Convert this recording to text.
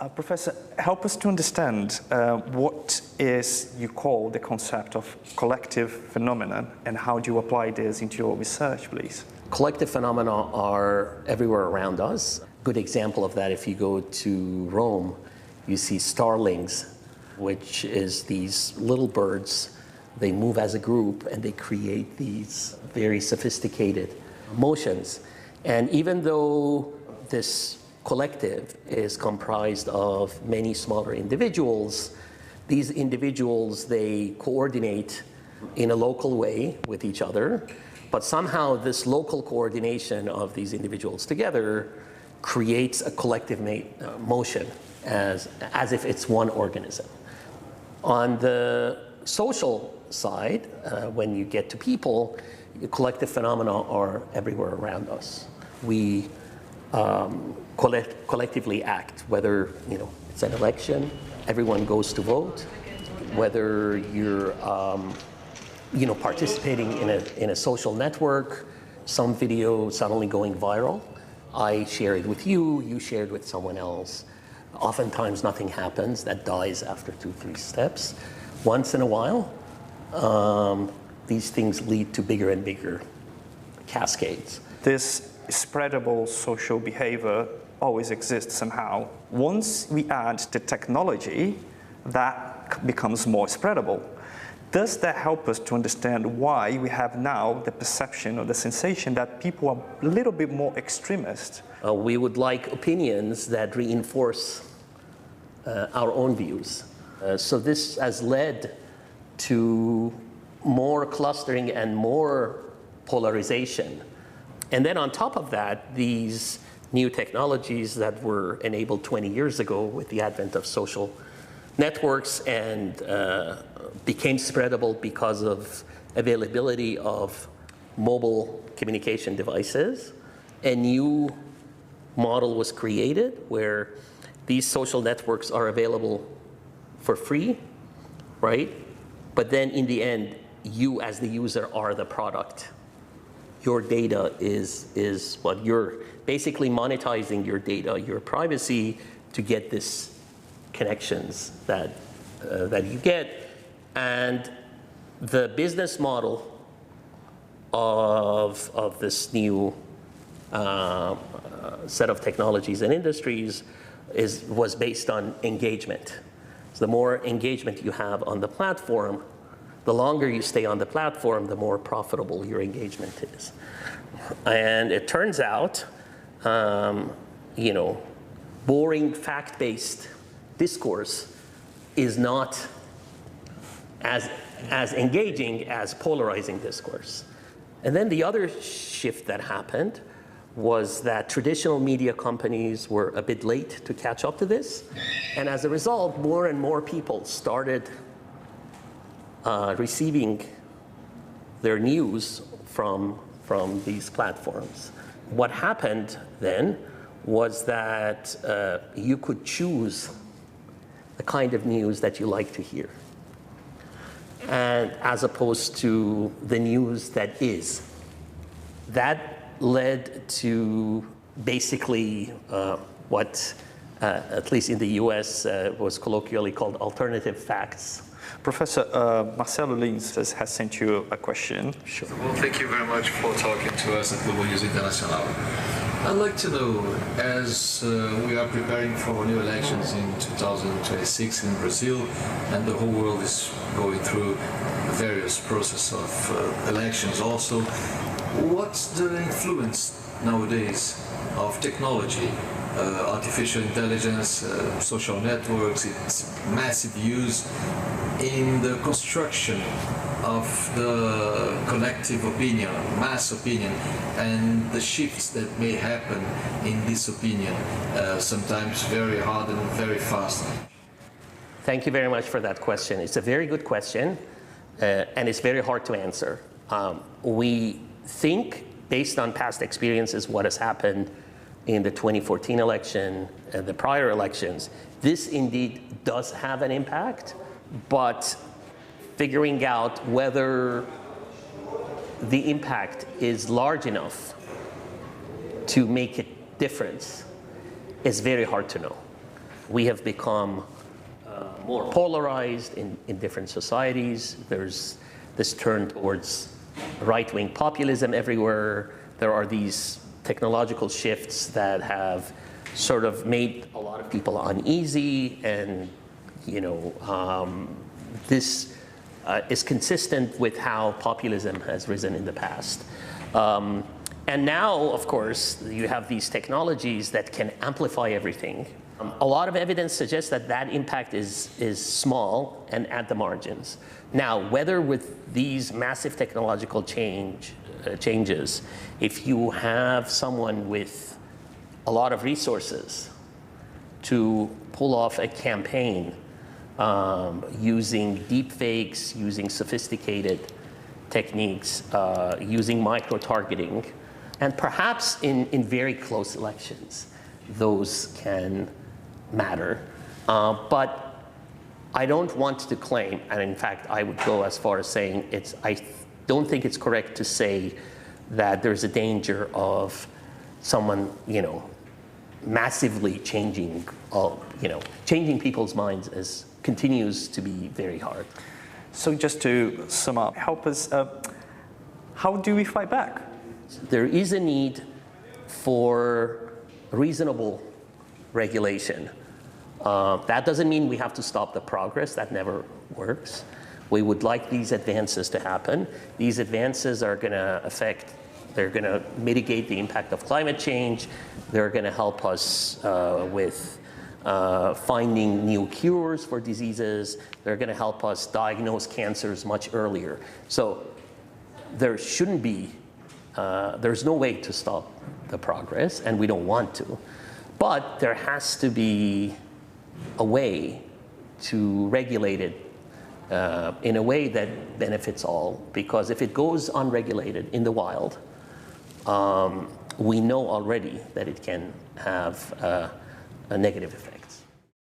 Professor, help us to understand what is you call the concept of collective phenomenon and how do you apply this into your research, please? Collective phenomena are everywhere around us. Good example of that, if you go to Rome, you see starlings, which is these little birds. They move as a group and they create these very sophisticated motions. And even though this collective is comprised of many smaller individuals, these individuals, they coordinate in a local way with each other, but somehow this local coordination of these individuals together creates a collective motion as if it's one organism. On the social side, when you get to people, collective phenomena are everywhere around us. We collectively act, whether it's an election, everyone goes to vote, whether you're participating in a social network, some video suddenly going viral. I share it with you, you share it with someone else. Oftentimes nothing happens, that dies after 2-3 steps. Once in a while, these things lead to bigger and bigger cascades. This spreadable social behavior always exists somehow. Once we add the technology, that becomes more spreadable. Does that help us to understand why we have now the perception or the sensation that people are a little bit more extremist? We would like opinions that reinforce our own views. So this has led to more clustering and more polarization. And then on top of that, these new technologies that were enabled 20 years ago with the advent of social networks and became spreadable because of availability of mobile communication devices. A new model was created where these social networks are available for free, right? But then in the end, you as the user are the product. Your data is what you're basically monetizing your data, your privacy, to get this connections that you get. And the business model of this new set of technologies and industries was based on engagement. So the more engagement you have on the platform, the longer you stay on the platform, the more profitable your engagement is. And it turns out, boring fact-based discourse is not as engaging as polarizing discourse. And then the other shift that happened was that traditional media companies were a bit late to catch up to this. And as a result, more and more people started receiving their news from these platforms. What happened then was that you could choose the kind of news that you like to hear, and as opposed to the news that is. That led to basically what, at least in the US, was colloquially called alternative facts. Professor Marcelo Lins has sent you a question. Sure. Well, thank you very much for talking to us at GloboNews Internacional. I'd like to know, as we are preparing for new elections in 2026 in Brazil, and the whole world is going through various process of elections also, what's the influence nowadays of technology, artificial intelligence, social networks, its massive use in the construction of the collective opinion, mass opinion, and the shifts that may happen in this opinion, sometimes very hard and very fast? Thank you very much for that question. It's a very good question, and it's very hard to answer. We think, based on past experiences, what has happened in the 2014 election and the prior elections, this indeed does have an impact, but figuring out whether the impact is large enough to make a difference is very hard to know. we have become more polarized in different societies. There's this turn towards right-wing populism everywhere. There are these technological shifts that have sort of made a lot of people uneasy, and this is consistent with how populism has risen in the past. And now, of course, you have these technologies that can amplify everything. A lot of evidence suggests that that impact is small and at the margins. Now, whether with these massive technological changes, if you have someone with a lot of resources to pull off a campaign using deep fakes, using sophisticated techniques, using micro-targeting, and perhaps in very close elections, those can matter. But I don't want to claim, and in fact, I would go as far as saying I don't think it's correct to say that there's a danger of someone, massively changing people's minds as continues to be very hard. So just to sum up, help us, how do we fight back? There is a need for reasonable regulation. That doesn't mean we have to stop the progress. That never works. We would like these advances to happen. These advances are going to mitigate the impact of climate change. They're going to help us with finding new cures for diseases. They're going to help us diagnose cancers much earlier. So there shouldn't be, there's no way to stop the progress, and we don't want to. But there has to be a way to regulate it in a way that benefits all, because if it goes unregulated in the wild, we know already that it can have a negative effect.